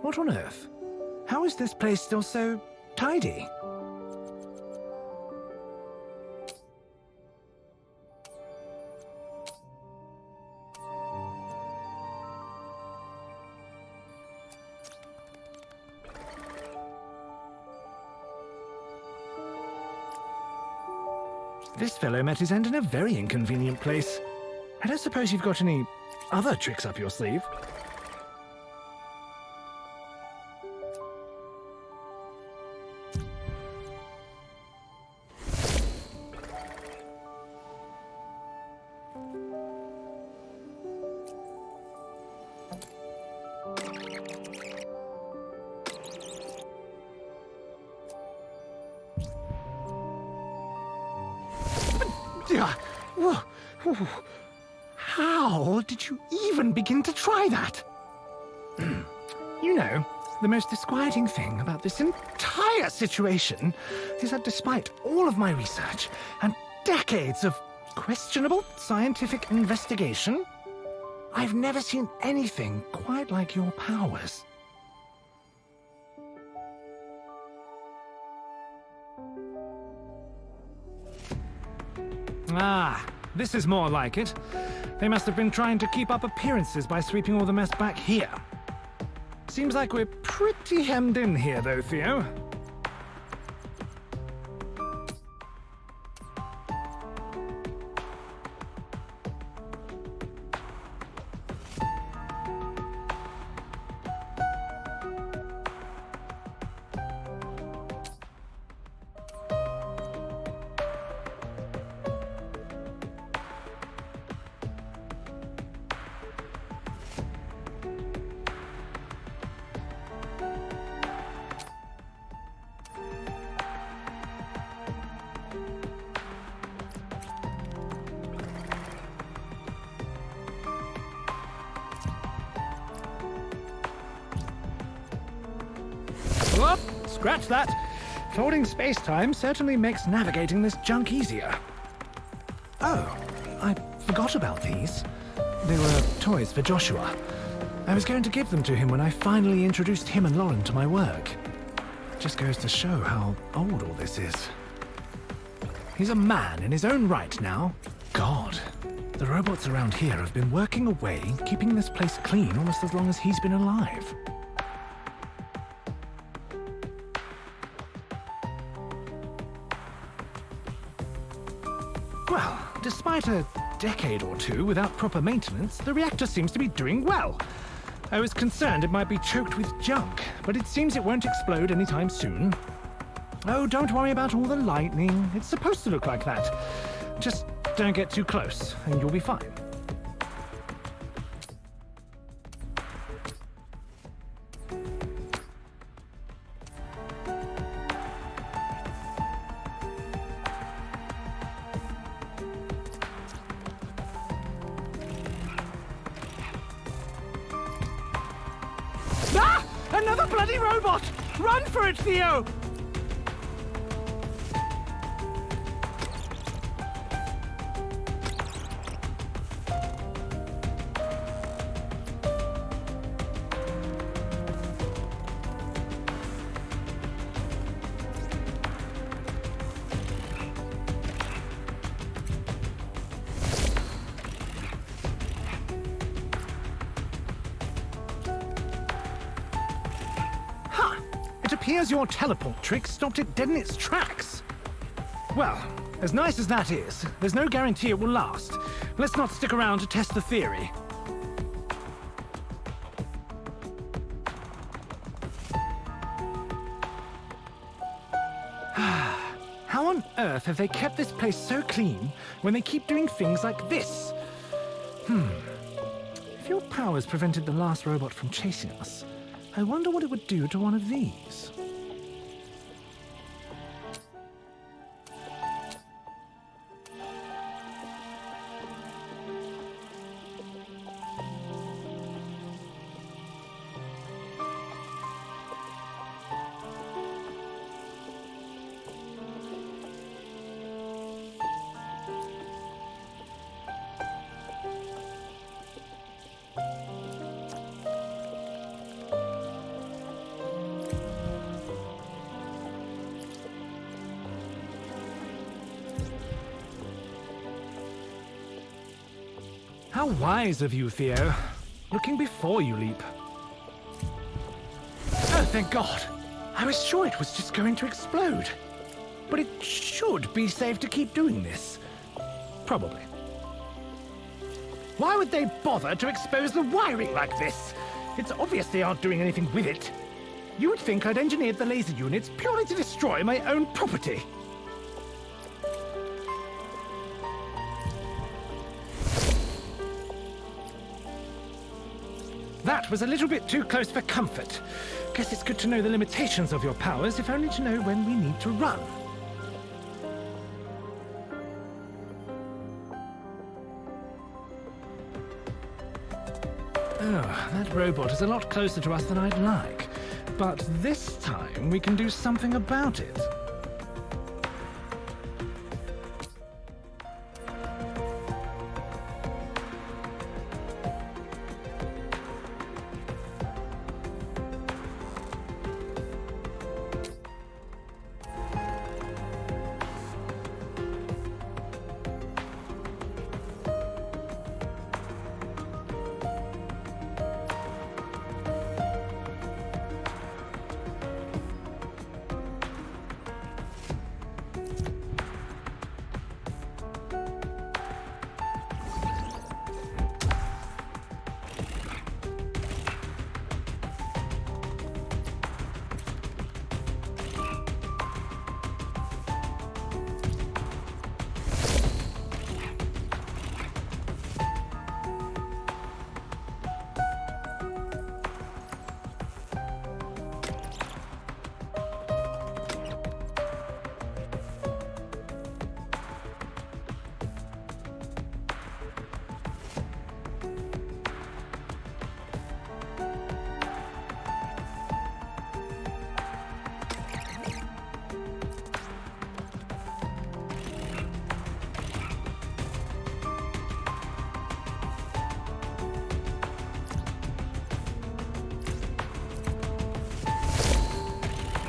What on earth? How is this place still so tidy? This fellow met his end in a very inconvenient place. I don't suppose you've got any other tricks up your sleeve? How did you even begin to try that? You know, the most disquieting thing about this entire situation is that despite all of my research and decades of questionable scientific investigation, I've never seen anything quite like your powers. Ah, this is more like it. They must have been trying to keep up appearances by sweeping all the mess back here. Seems like we're pretty hemmed in here, though, Theo. Whoop! Scratch that! Folding space-time certainly makes navigating this junk easier. Oh, I forgot about these. They were toys for Joshua. I was going to give them to him when I finally introduced him and Lauren to my work. Just goes to show how old all this is. He's a man in his own right now. God, the robots around here have been working away, keeping this place clean almost as long as he's been alive. Well, despite a decade or two without proper maintenance, the reactor seems to be doing well. I was concerned it might be choked with junk, but it seems it won't explode anytime soon. Oh, don't worry about all the lightning. It's supposed to look like that. Just don't get too close, and you'll be fine. Ah! Another bloody robot! Run for it, Theo! It appears your teleport trick stopped it dead in its tracks. Well, as nice as that is, there's no guarantee it will last. Let's not stick around to test the theory. How on earth have they kept this place so clean when they keep doing things like this? If your powers prevented the last robot from chasing us, I wonder what it would do to one of these. How wise of you, Theo. Looking before you leap. Oh, thank God. I was sure it was just going to explode. But it should be safe to keep doing this. Probably. Why would they bother to expose the wiring like this? It's obvious they aren't doing anything with it. You would think I'd engineered the laser units purely to destroy my own property. That was a little bit too close for comfort. Guess it's good to know the limitations of your powers, if only to know when we need to run. Oh, that robot is a lot closer to us than I'd like. But this time we can do something about it.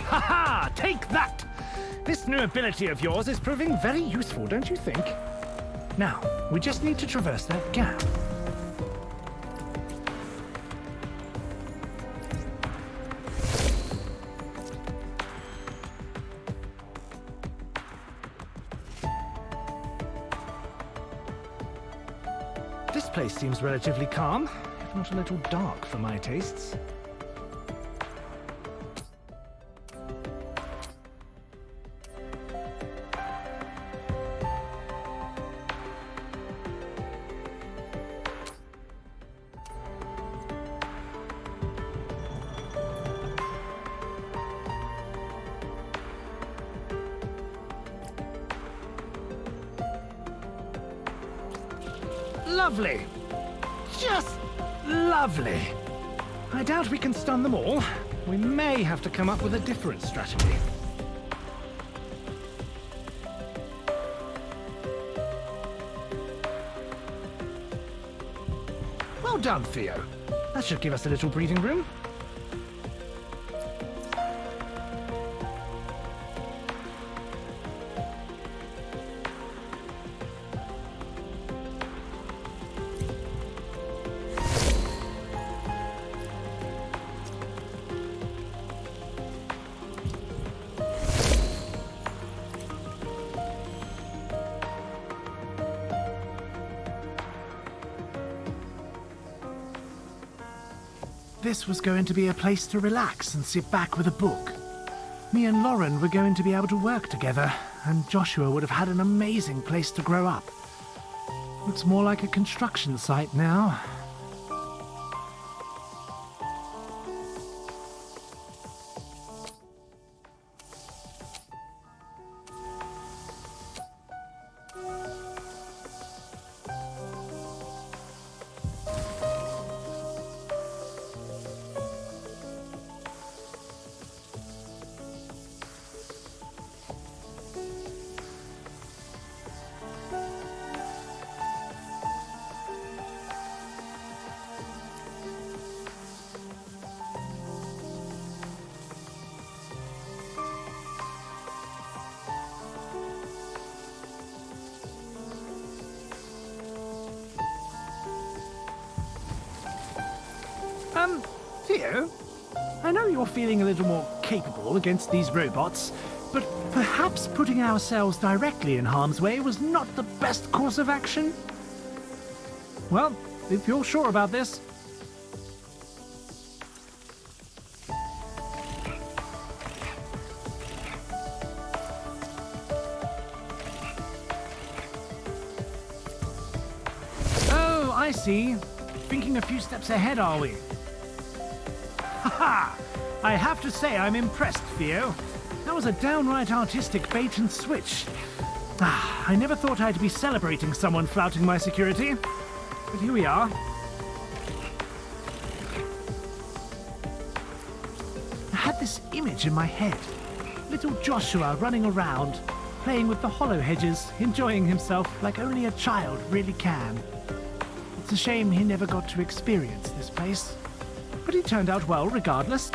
Ha-ha! Take that! This new ability of yours is proving very useful, don't you think? Now, we just need to traverse that gap. This place seems relatively calm, if not a little dark for my tastes. Lovely. Just lovely. I doubt we can stun them all. We may have to come up with a different strategy. Well done, Theo. That should give us a little breathing room. This was going to be a place to relax and sit back with a book. Me and Lauren were going to be able to work together, and Joshua would have had an amazing place to grow up. Looks more like a construction site now. Theo, I know you're feeling a little more capable against these robots, but perhaps putting ourselves directly in harm's way was not the best course of action? Well, if you're sure about this. Oh, I see. Thinking a few steps ahead, are we? Haha! I have to say I'm impressed, Theo. That was a downright artistic bait and switch. I never thought I'd be celebrating someone flouting my security. But here we are. I had this image in my head. Little Joshua running around, playing with the hollow hedges, enjoying himself like only a child really can. It's a shame he never got to experience this place. But he turned out well regardless.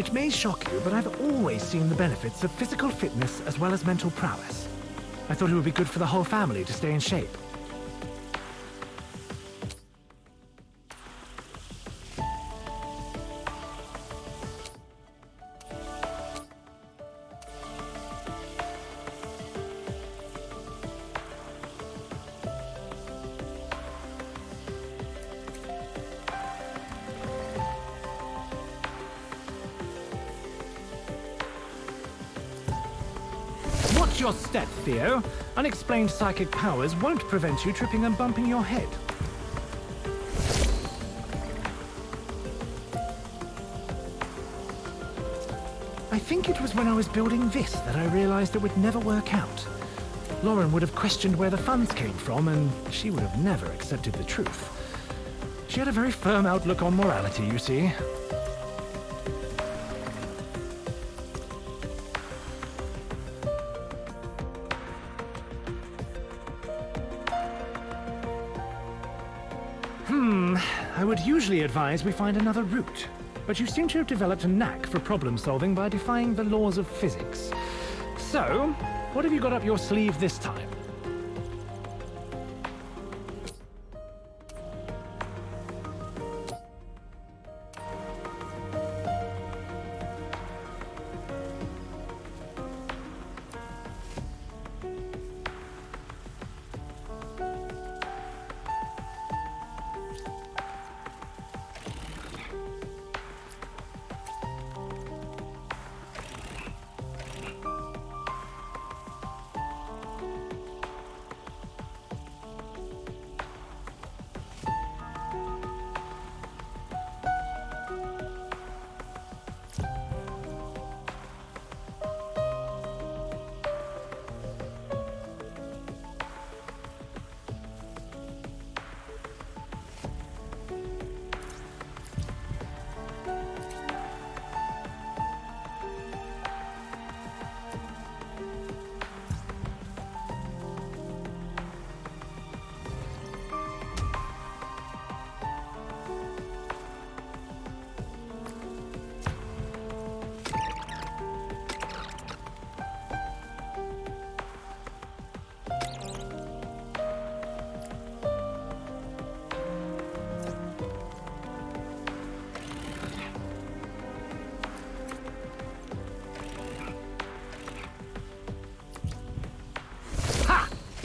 It may shock you, but I've always seen the benefits of physical fitness as well as mental prowess. I thought it would be good for the whole family to stay in shape. Watch your step, Theo. Unexplained psychic powers won't prevent you tripping and bumping your head. I think it was when I was building this that I realized it would never work out. Lauren would have questioned where the funds came from, and she would have never accepted the truth. She had a very firm outlook on morality, you see. I would usually advise we find another route, but you seem to have developed a knack for problem solving by defying the laws of physics. So, what have you got up your sleeve this time?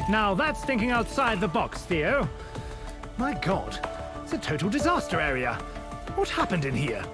Now that's thinking outside the box, Theo. My God, it's a total disaster area. What happened in here?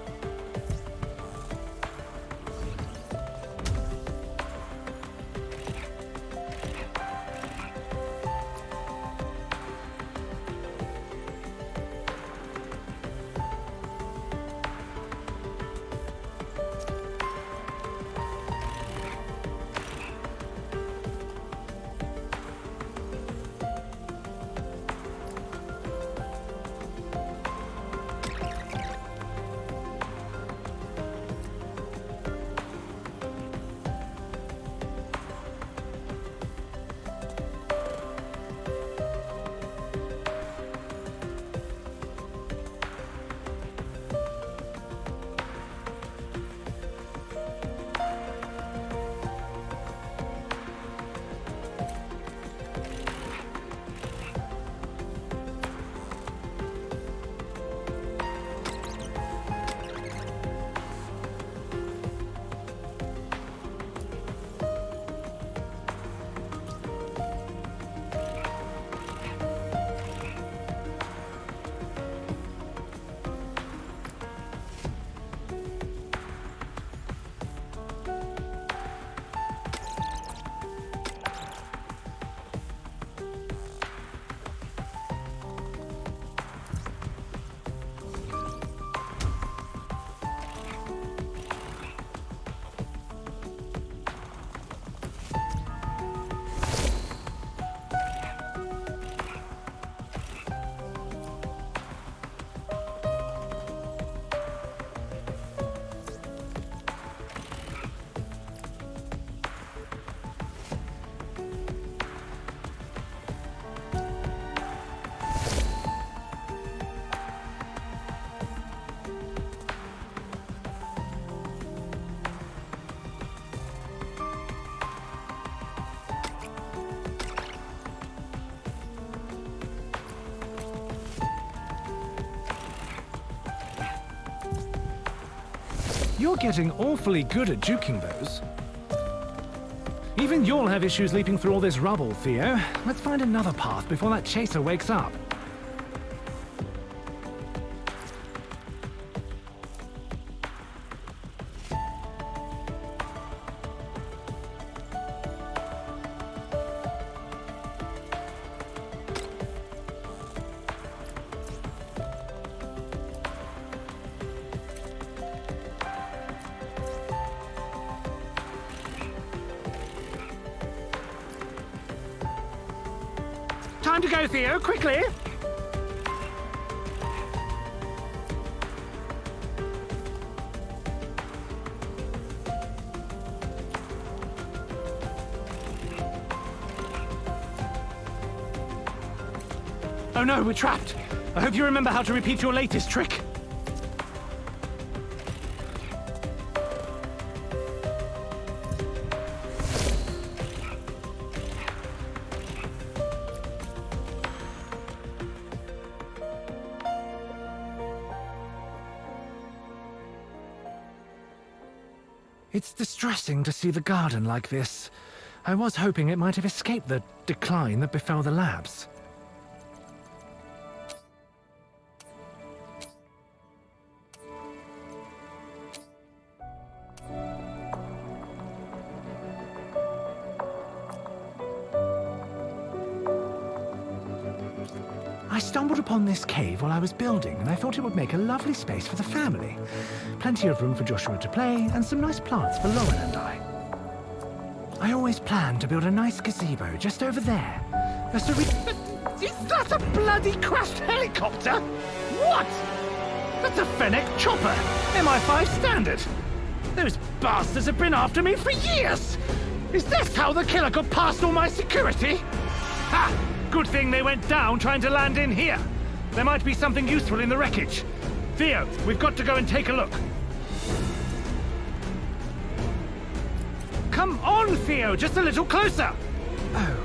You're getting awfully good at juking those. Even you'll have issues leaping through all this rubble, Theo. Let's find another path before that chaser wakes up. Time to go, Theo, quickly! Oh no, we're trapped! I hope you remember how to repeat your latest trick. It's distressing to see the garden like this. I was hoping it might have escaped the decline that befell the labs. I stumbled upon this cave while I was building, and I thought it would make a lovely space for the family. Plenty of room for Joshua to play, and some nice plants for Lauren and I. I always planned to build a nice gazebo just over there. Is that a bloody crashed helicopter? What? That's a Fennec chopper, MI5 standard. Those bastards have been after me for years. Is this how the killer got past all my security? Ha! Good thing they went down trying to land in here. There might be something useful in the wreckage. Theo, we've got to go and take a look. Come on, Theo, just a little closer. Oh,